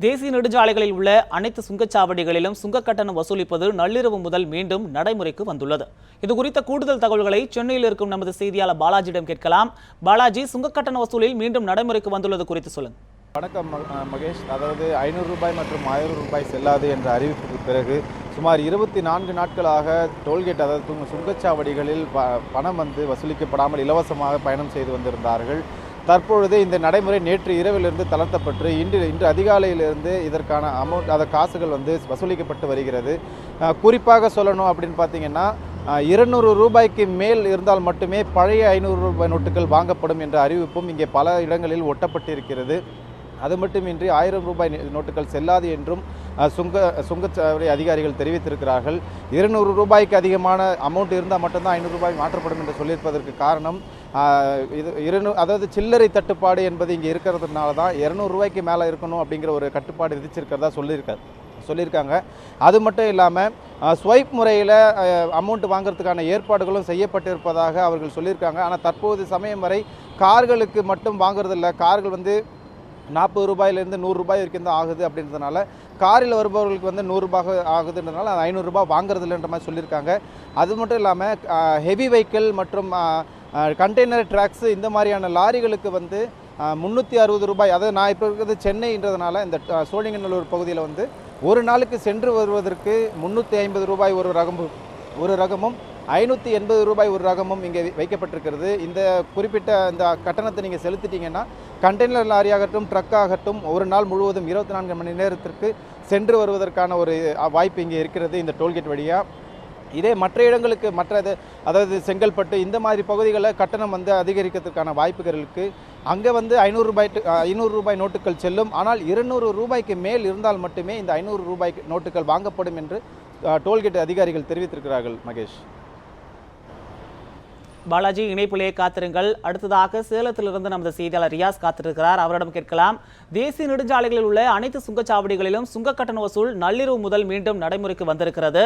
தேசிய நெடுஞ்சாலைகளில் உள்ள அனைத்து சுங்கச்சாவடிகளிலும் சுங்க கட்டணம் வசூலிப்பது நள்ளிரவு முதல் மீண்டும் நடைமுறைக்கு வந்துள்ளது. இதுகுறித்த கூடுதல் தகவல்களை சென்னையில் இருக்கும் நமது செய்தியாளர் பாலாஜியிடம் கேட்கலாம். பாலாஜி, சுங்க கட்டண வசூலில் மீண்டும் நடைமுறைக்கு வந்துள்ளது குறித்து சொல்லுங்க. வணக்கம் மகேஷ். அதாவது 500 ரூபாய் மற்றும் 1000 ரூபாய் செல்லாது என்ற அறிவிப்புக்கு பிறகு சுமார் 24 நாட்களாக டோல்கேட், அதாவது சுங்கச்சாவடிகளில் பணம் வசூலிக்கப்படாமல் இலவசமாக பயணம் செய்து வந்திருந்தார்கள். தற்பொழுது இந்த நடைமுறை நேற்று இரவிலிருந்து தளர்த்தப்பட்டு இன்று அதிகாலையிலிருந்து இதற்கான காசுகள் வசூலிக்கப்பட்டு வருகிறது. குறிப்பாக சொல்லணும் அப்படின்னு பார்த்தீங்கன்னா, 200 ரூபாய்க்கு மேல் இருந்தால் மட்டுமே பழைய 500 ரூபாய் நோட்டுகள் வாங்கப்படும் என்ற அறிவிப்பும் இங்கே பல இடங்களில் ஒட்டப்பட்டிருக்கிறது. அது மட்டுமின்றி 1000 ரூபாய் நோட்டுகள் செல்லாது என்றும் சுங்கச்சாவடி அதிகாரிகள் தெரிவித்திருக்கிறார்கள். 200 ரூபாய்க்கு அதிகமான அமௌண்ட் இருந்தால் மட்டும்தான் 500 ரூபாய் மாற்றப்படும் என்று சொல்லியிருப்பதற்கு காரணம், அதாவது சில்லறை தட்டுப்பாடு என்பது இங்கே இருக்கிறதுனால தான் 200 ரூபாய்க்கு மேலே இருக்கணும் அப்படிங்கிற ஒரு கட்டுப்பாடு விதிச்சிருக்கிறதா சொல்லியிருக்காங்க. அது மட்டும் இல்லாமல் ஸ்வைப் முறையில் அமௌண்ட் வாங்குறதுக்கான ஏற்பாடுகளும் செய்யப்பட்டிருப்பதாக அவர்கள் சொல்லியிருக்காங்க. ஆனால் தற்போது சமயம் வரை கார்களுக்கு மட்டும் வாங்குறதில்ல. கார்கள் 40 ரூபாயிலிருந்து 100 ரூபாய் வரைக்கும் தான் ஆகுது அப்படின்றதுனால, காரில் வருபவர்களுக்கு 100 ரூபாய் ஆகுதுன்றதுனால 500 ரூபாய் வாங்குறதில்லைன்ற மாதிரி சொல்லியிருக்காங்க. அது மட்டும் இல்லாமல் ஹெவி வெஹிக்கிள் மற்றும் கண்டெய்னர் ட்ராக்ஸ் இந்த மாதிரியான லாரிகளுக்கு 360 ரூபாய், அதாவது நான் இப்போ இருக்கிறது சென்னைன்றதுனால இந்த சோழிங்கநல்லூர் பகுதியில் ஒரு நாளுக்கு சென்று வருவதற்கு 350 ரூபாய் ஒரு ரகமும் 580 ரூபாய் ஒரு ரகமும் இங்கே வைக்கப்பட்டிருக்கிறது. இந்த குறிப்பிட்ட இந்த கட்டணத்தை நீங்கள் செலுத்திட்டீங்கன்னா கண்டெய்னர் லாரியாகட்டும் ட்ரக் ஆகட்டும் ஒரு நாள் முழுவதும் 24 மணி நேரத்திற்கு சென்று வருவதற்கான ஒரு வாய்ப்பு இங்கே இருக்கிறது இந்த டோல்கேட் வழியாக. இதே மற்ற இடங்களுக்கு அதாவது செங்கல்பட்டு இந்த மாதிரி பகுதிகளில் கட்டணம் அதிகரிக்கிறதுக்கான வாய்ப்புகள் இருக்குது. அங்கே 500 ரூபாய் நோட்டுகள் செல்லும். ஆனால் 200 ரூபாய்க்கு மேல் இருந்தால் மட்டுமே இந்த 500 ரூபாய் நோட்டுகள் வாங்கப்படும் என்று டோல்கேட் அதிகாரிகள் தெரிவித்திருக்கிறார்கள். மகேஷ். பாலாஜி, இணைப்பிலேயே காத்திருங்கள். அடுத்ததாக சேலத்திலிருந்து நமது செய்தியாளர் ரியாஸ் காத்திருக்கிறார். அவரிடம் கேட்கலாம். தேசிய நெடுஞ்சாலைகளில் உள்ள அனைத்து சுங்கச்சாவடிகளிலும் சுங்க கட்டண வசூல் நள்ளிரவு முதல் மீண்டும் நடைமுறைக்கு வந்திருக்கிறது.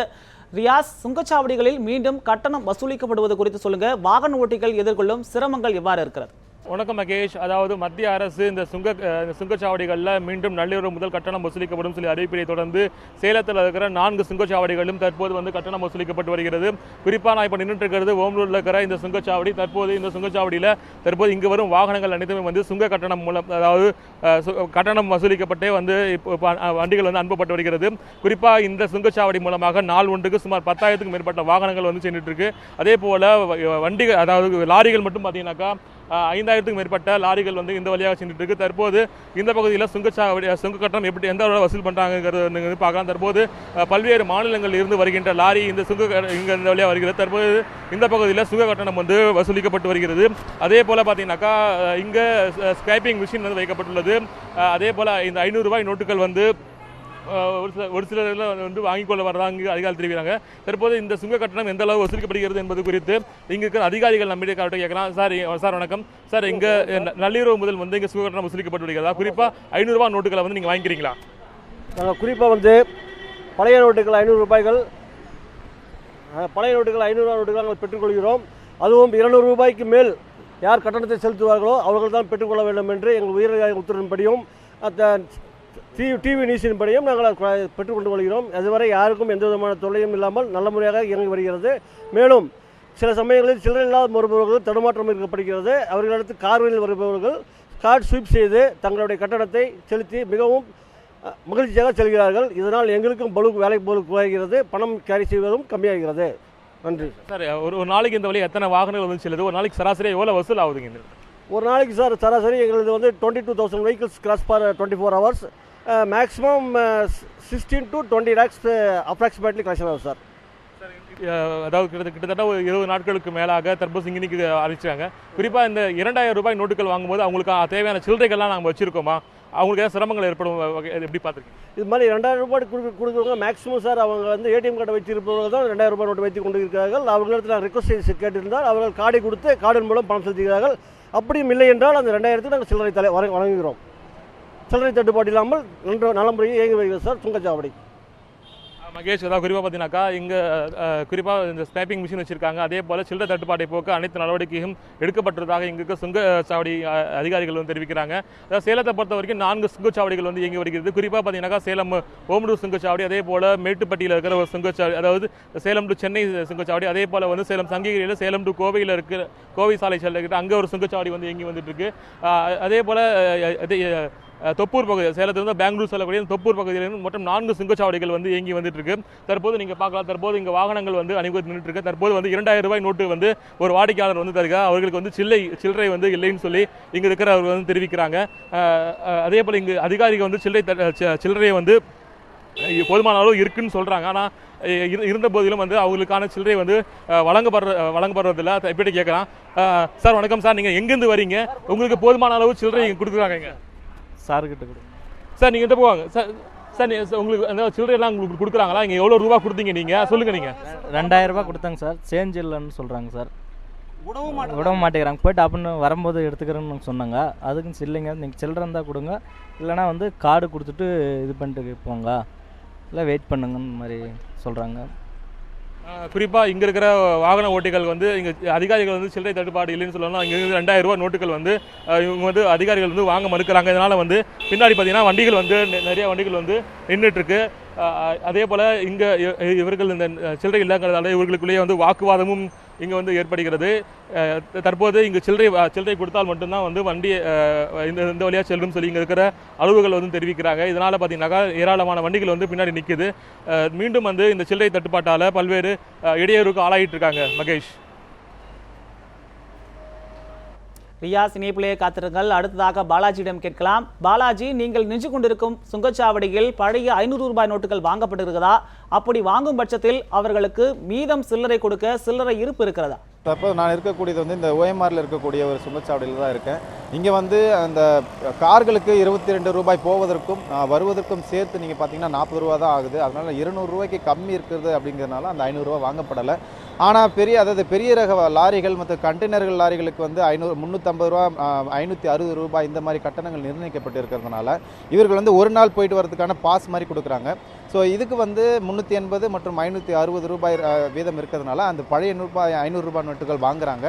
ரியாஸ், சுங்கச்சாவடிகளில் மீண்டும் கட்டணம் வசூலிக்கப்படுவது குறித்து சொல்லுங்க. வாகன ஓட்டிகள் எதிர்கொள்ளும் சிரமங்கள் எவ்வாறு இருக்கிறது? வணக்கம் மகேஷ். அதாவது மத்திய அரசு இந்த சுங்கச்சாவடிகளில் மீண்டும் நள்ளிரவு முதல் கட்டணம் வசூலிக்கப்படும் சொல்லி அறிவிப்பதை தொடர்ந்து சேலத்தில் இருக்கிற 4 சுங்கச்சாவடிகளும் தற்போது கட்டணம் வசூலிக்கப்பட்டு வருகிறது. குறிப்பாக நான் இப்போ நின்றுட்டு இருக்கிறது ஓமலூரில் இருக்கிற இந்த சுங்கச்சாவடி. தற்போது இந்த சுங்கச்சாவடியில் இங்கு வரும் வாகனங்கள் அனைத்துமே சுங்க கட்டணம் மூலம், அதாவது கட்டணம் வசூலிக்கப்பட்டே இப்போ வண்டிகள் அனுப்பப்பட்டு வருகிறது. குறிப்பாக இந்த சுங்கச்சாவடி மூலமாக நாள் ஒன்றுக்கு சுமார் 10,000க்கும் மேற்பட்ட வாகனங்கள் சென்றுட்டு இருக்கு. அதே போல வண்டிகள், அதாவது லாரிகள் மட்டும் பார்த்தீங்கன்னாக்கா 5,000க்கும் மேற்பட்ட லாரிகள் இந்த வழியாக சென்றுட்டு இருக்கு. தற்போது இந்த பகுதியில் சுங்க கட்டணம் எந்த அளவில் வசூல் பண்ணுறாங்கிறது பார்க்கலாம். தற்போது பல்வேறு மாநிலங்களில் இருந்து வருகின்ற லாரி இந்த வழியாக வருகிறது. தற்போது இந்த பகுதியில் சுங்க கட்டணம் வசூலிக்கப்பட்டு வருகிறது. அதே போல் பார்த்தீங்கன்னாக்கா இங்கே ஸ்கிரைப்பிங் மிஷின் வைக்கப்பட்டுள்ளது. அதே போல் இந்த 500 ரூபாய் நோட்டுகள் ஒரு சிலர் வாங்கிக் கொள்ள வரதாங்க அதிகாரிகள் தெரிவிக்கிறாங்க. தற்போது இந்த சுங்க கட்டணம் எந்த அளவு வசூலிக்கப்படுகிறது என்பது குறித்து இங்க இருக்கிற அதிகாரிகள் நம்மிடையே கேட்கலாம். சார் வணக்கம். சார், இங்க நள்ளிரவு முதல் இங்க சுங்க கட்டணம் வசூலிக்கப்பட்டு வருகிறதா? குறிப்பா 500 ரூபாய் நோட்டுகளை நீங்க வாங்கிக்கிறீங்களா? நாங்கள் குறிப்பாக பழைய நோட்டுகள் 500 ரூபாய்கள், பழைய நோட்டுகள் 500 ரூபாய் நோட்டுகள் நாங்கள் பெற்றுக்கொள்கிறோம். அதுவும் 200 ரூபாய்க்கு மேல் யார் கட்டணத்தை செலுத்துவார்களோ அவர்கள் தான் பெற்றுக்கொள்ள வேண்டும் என்று எங்கள் உயர் உத்தரவின்படியும் டிவி நியூஸின்படியும் நாங்கள் பெற்றுக்கொண்டு கொள்கிறோம். அதுவரை யாருக்கும் எந்த விதமான தொல்லையும் இல்லாமல் நல்ல முறையாக இயங்கி வருகிறது. மேலும் சில சமயங்களில் சில்லறை இல்லாத வருபவர்கள் தடுமாற்றம் இருக்கப்படுகிறது. அவர்களிடத்து கார்களில் வருபவர்கள் கார்டு ஸ்வீப் செய்து தங்களுடைய கட்டணத்தை செலுத்தி மிகவும் மகிழ்ச்சியாக செல்கிறார்கள். இதனால் எங்களுக்கும் வேலை குறைகிறது, பணம் கேரி செய்வதும் கம்மியாகிறது. நன்றி சார். ஒரு நாளைக்கு இந்த வழி எத்தனை வாகனங்கள் செல்லுது? ஒரு நாளைக்கு சராசரி எவ்வளோ வசூல் ஆகுதுங்க? ஒரு நாளைக்கு சார் சராசரி எங்களுக்கு 22,000 vehicles cross for 24 hours. Maximum 16 to 20 lakhs approximately collection ஆகும் சார். அதாவது கிட்டத்தட்ட ஒரு 20 நாட்களுக்கு மேலாக தற்போது இன்னைக்கு அறிவிச்சாங்க. குறிப்பாக இந்த 2,000 ரூபாய் நோட்டுகள் வாங்கும்போது அவங்களுக்கு தேவையான சில்லறைகள்லாம் நாங்கள் வச்சிருக்கோமா? அவங்களுக்கு ஏதாவது சிரமங்கள் ஏற்படும் எப்படி பார்த்துருக்கீங்க? இது மாதிரி 2,000 ரூபாய் கொடுக்குறவங்க மேக்ஸிமம் சார் அவங்க ஏடிஎம் கார்டை வச்சிருப்பவர்கள் தான் 2,000 ரூபாய் நோட்டு வைத்து கொண்டு இருக்கிறார்கள். அவர்களிடத்தில் நான் ரிக்வஸ்ட் கேட்டிருந்தால் அவர்கள் கார்டை கொடுத்து கார்டின் மூலம் பணம் செலுத்துகிறார்கள். அப்படியும் இல்லை என்றால் அந்த 2,000க்கு நாங்கள் சில்லறை வழங்குகிறோம். சில்லறை தட்டுப்பாடு இல்லாமல் நல்ல முறையில் இயங்கி வருகிறது சார் சுங்கச்சாவடி. மகேஷ், அதாவது குறிப்பாக பார்த்தீங்கன்னாக்கா இங்கே குறிப்பாக இந்த ஸ்பேப்பிங் மிஷின் வச்சிருக்காங்க. அதே போல் சில்லறை தட்டுப்பாட்டை போக்க அனைத்து நடவடிக்கையும் எடுக்கப்பட்டதாக இங்கே இருக்க சுங்கச்சாவடி அதிகாரிகள் வந்து தெரிவிக்கிறாங்க. அதாவது சேலத்தை பொறுத்த வரைக்கும் 4 சுங்கச்சாவடிகள் வந்து இயங்கி வருகிறது. குறிப்பாக பார்த்தீங்கன்னாக்கா சேலம் ஓமலூர் சுங்கச்சாவடி, அதே போல் மேட்டுப்பட்டியில் இருக்கிற ஒரு சுங்கச்சாவடி, அதாவது சேலம் டு சென்னை சுங்கச்சாவடி, அதே போல் வந்து சேலம் சங்ககிரியில் சேலம் டு கோவையில் இருக்கிற கோவை சாலை செல்லுகிட்ட அங்கே ஒரு சுங்கச்சாவடி வந்து இயங்கி வந்துட்டு இருக்கு. அதே போல் தொப்பூர் பகுதி, சேலத்திலிருந்து பெங்களூர் செல்லக்கூடிய தொப்பூர் பகுதியிலிருந்து மொத்தம் 4 சுங்கச்சாவடிகள் வந்து இயங்கி வந்துட்டு இருக்கு. தற்போது நீங்கள் பார்க்கலாம், தற்போது இங்கே வாகனங்கள் வந்து அணிவகுத்து நின்றுட்டு இருக்கு. தற்போது வந்து 2000 ரூபாய் நோட்டு வந்து ஒரு வாடிக்கையாளர் வந்து தருக, அவர்களுக்கு வந்து சில்லறை வந்து இல்லைன்னு சொல்லி இங்கே இருக்கிறவர்கள் வந்து தெரிவிக்கிறாங்க. அதே போல் இங்கு அதிகாரிகள் வந்து சில்லறையை வந்து போதுமான அளவு இருக்குன்னு சொல்கிறாங்க. ஆனால் இருந்த போதிலும் வந்து அவங்களுக்கான சில்லறை வந்து வழங்கப்படுறதில்ல. எப்படி கேட்குறான். சார் வணக்கம் சார், நீங்கள் எங்கேருந்து வரீங்க? உங்களுக்கு போதுமான அளவு சில்லறை கொடுக்குறாங்க சார்கிட்ட கொடு சார். நீங்கள் போவாங்க சார். சார் உங்களுக்கு அந்த சில்லறையெல்லாம் உங்களுக்கு கொடுக்குறாங்களா? இங்கே எவ்வளோ ரூபா கொடுத்தீங்க நீங்கள் சொல்லுங்கள். நீங்கள் 2000 ரூபாய் கொடுத்தாங்க சார். சேஞ்ச் இல்லைன்னு சொல்கிறாங்க சார். விட மாட்டேங்கிறாங்க. போய்ட்டு அப்படின்னு வரும்போது எடுத்துக்கிறேன்னு சொன்னாங்க. அதுக்கும் இல்லைங்க, நீங்கள் சில்லறை இருந்தால் கொடுங்க, இல்லைனா வந்து கார்டு கொடுத்துட்டு இது பண்ணிட்டு போங்க, இல்லை வெயிட் பண்ணுங்கன்னு மாதிரி சொல்கிறாங்க. குறிப்பாக இங்கே இருக்கிற வாகன ஓட்டிகள் வந்து இங்கே அதிகாரிகள் வந்து சில்லறை தட்டுப்பாடு இல்லைன்னு சொல்லலாம். இங்கே 2000 ரூபா நோட்டுகள் வந்து இவங்க வந்து அதிகாரிகள் வந்து வாங்க மறுக்கிறாங்க. இதனால் வந்து பின்னாடி பார்த்தீங்கன்னா வண்டிகள் வந்து நிறைய வண்டிகள் வந்து நின்றுட்டுருக்கு. அதே போல் இங்கே இவர்கள் இந்த சில்லறை இல்லைங்கிறதால இவர்களுக்குள்ளேயே வந்து வாக்குவாதமும் இங்கே வந்து ஏற்படுகிறது. தற்போது இங்கே சில்லறை கொடுத்தால் மட்டும்தான் வந்து வண்டி இந்த வழியாக செல்லும் சொல்லி இங்கே இருக்கிற அளவுகள் வந்து தெரிவிக்கிறாங்க. இதனால் பார்த்தீங்கன்னாக்கா ஏராளமான வண்டிகள் வந்து பின்னாடி நிற்குது. மீண்டும் வந்து இந்த சில்லறை தட்டுப்பாட்டால் பல்வேறு இடையூறுக்கு ஆளாகிட்டு இருக்காங்க. மகேஷ். ரியாஸ், இணைப்பிலேயே காத்திருங்கள். அடுத்ததாக பாலாஜியிடம் கேட்கலாம். பாலாஜி, நீங்கள் நின்று கொண்டிருக்கும் சுங்கச்சாவடியில் பழைய 500 ரூபாய் நோட்டுகள் வாங்கப்பட்டிருக்கிறதா? அப்படி வாங்கும் பட்சத்தில் அவர்களுக்கு மீதம் சில்லறை கொடுக்க சில்லறை இருப்பு இருக்கிறதா? தற்போது நான் இருக்கக்கூடியது வந்து இந்த ஓஎம்ஆரில் இருக்கக்கூடிய ஒரு சுங்கச்சாவடியில் தான் இருக்கேன். இங்கே வந்து அந்த கார்களுக்கு 22 ரூபாய் போவதற்கும் வருவதற்கும் சேர்த்து நீங்கள் பார்த்தீங்கன்னா 40 ரூபா தான் ஆகுது. அதனால் 200 ரூபாய்க்கு கம்மி இருக்குது அப்படிங்கிறதுனால அந்த 500 ரூபா வாங்கப்படலை. ஆனால் பெரிய ரக லாரிகள் மற்றும் கண்டெய்னர்கள் லாரிகளுக்கு வந்து 350 ரூபா 560 ரூபாய் இந்த மாதிரி கட்டணங்கள் நிர்ணயிக்கப்பட்டு இருக்கிறதுனால இவர்கள் வந்து ஒரு நாள் போயிட்டு வரதுக்கான பாஸ் மாதிரி கொடுக்குறாங்க. ஸோ இதுக்கு வந்து 380 மற்றும் 560 ரூபாய் வீதம் இருக்கிறதுனால அந்த பழைய 500 ரூபாய் நோட்டுகள் வாங்குறாங்க.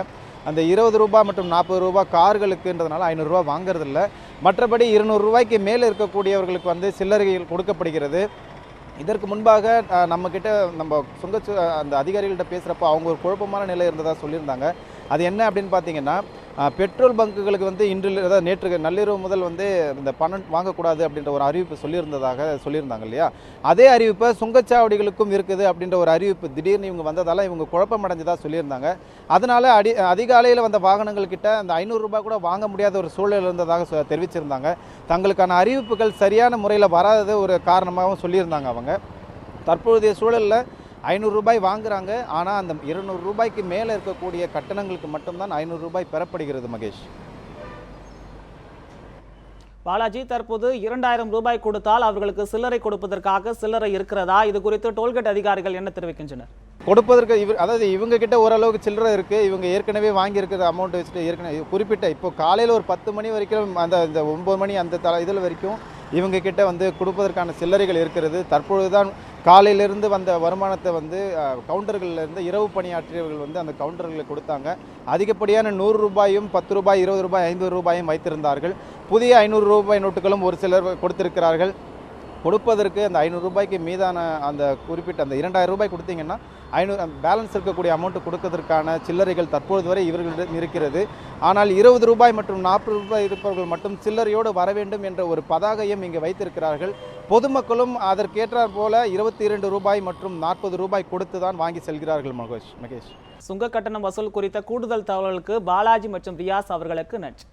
அந்த 20 ரூபாய் மற்றும் 40 ரூபாய் கார்களுக்குன்றதுனால 500 ரூபாய் வாங்குறதில்ல. மற்றபடி 200 ரூபாய்க்கு மேலே இருக்கக்கூடியவர்களுக்கு வந்து சில்லறைகள் கொடுக்கப்படுகிறது. இதற்கு முன்பாக நம்ம அந்த அதிகாரிகள்கிட்ட பேசுகிறப்போ அவங்க ஒரு குழப்பமான நிலை இருந்ததாக சொல்லியிருந்தாங்க. அது என்ன அப்படின்னு பார்த்தீங்கன்னா, பெட்ரோல் பங்குகளுக்கு வந்து நேற்று நள்ளிரவு முதல் வந்து இந்த பணம் வாங்கக்கூடாது அப்படின்ற ஒரு அறிவிப்பு சொல்லியிருந்தாங்க இல்லையா? அதே அறிவிப்பை சுங்கச்சாவடிகளுக்கும் இருக்குது அப்படின்ற ஒரு அறிவிப்பு திடீர்னு இவங்க வந்ததால் இவங்க குழப்பமடைஞ்சதாக சொல்லியிருந்தாங்க. அதனால அதிகாலையில் வந்த வாகனங்கள் கிட்ட அந்த 500 ரூபாய் கூட வாங்க முடியாத ஒரு சூழல் இருந்ததாக தெரிவிச்சிருந்தாங்க. தங்களுக்கான அறிவிப்புகள் சரியான முறையில் வராதது ஒரு காரணமாகவும் சொல்லியிருந்தாங்க அவங்க. தற்போதைய சூழலில் 500 ரூபாய் வாங்குறாங்க. ஆனால் அந்த 200 ரூபாய்க்கு மேலே இருக்கக்கூடிய கட்டணங்களுக்கு மட்டும்தான் 500 ரூபாய் பெறப்படுகிறது. மகேஷ். பாலாஜி, தற்போது 2000 ரூபாய் கொடுத்தால் அவர்களுக்கு சில்லறை கொடுப்பதற்காக சில்லறை இருக்கிறதா? இது குறித்து டோல்கேட் அதிகாரிகள் என்ன தெரிவிக்கின்றனர்? கொடுப்பதற்கு அதாவது இவங்க கிட்ட ஓரளவுக்கு சில்லறை இருக்குது. இவங்க ஏற்கனவே வாங்கியிருக்கிற அமௌண்ட் வச்சுட்டு ஏற்கனவே குறிப்பிட்ட இப்போ காலையில் ஒரு 10 மணி வரைக்கும் இந்த 9 மணி அந்த இதில் வரைக்கும் இவங்க கிட்ட வந்து கொடுப்பதற்கான சில்லறைகள் இருக்கிறது. தற்பொழுது தான் காலையிலிருந்து வந்த வருமானத்தை வந்து கவுண்டர்களிலிருந்து இரவு பணியாற்றியவர்கள் வந்து அந்த கவுண்டர்களை கொடுத்தாங்க. அதிகப்படியான 100 ரூபாயும் 10 ரூபாய் 20 ரூபாய் 50 ரூபாயும் வைத்திருந்தார்கள். புதிய 500 ரூபாய் நோட்டுகளும் ஒரு சிலர் கொடுத்திருக்கிறார்கள். கொடுப்பதற்கு அந்த 500 ரூபாய்க்கு மீதான அந்த குறிப்பிட்ட அந்த 2000 ரூபாய் கொடுத்தீங்கன்னா 500 பேலன்ஸ் இருக்கக்கூடிய அமௌண்ட்டு கொடுப்பதற்கான சில்லறைகள் தற்போது வரை இவர்களிடம் இருக்கிறது. ஆனால் 20 ரூபாய் மற்றும் 40 ரூபாய் இருப்பவர்கள் மட்டும் சில்லறையோடு வர வேண்டும் என்ற ஒரு பதாகையும் இங்கே வைத்திருக்கிறார்கள். பொதுமக்களும் அதற்கேற்றாற் போல 22 ரூபாய் மற்றும் 40 ரூபாய் கொடுத்து தான் வாங்கி செல்கிறார்கள். மகேஷ். சுங்க கட்டணம் வசூல் குறித்த கூடுதல் தகவல்களுக்கு பாலாஜி மற்றும் ரியாஸ் அவர்களுக்கு நன்றி.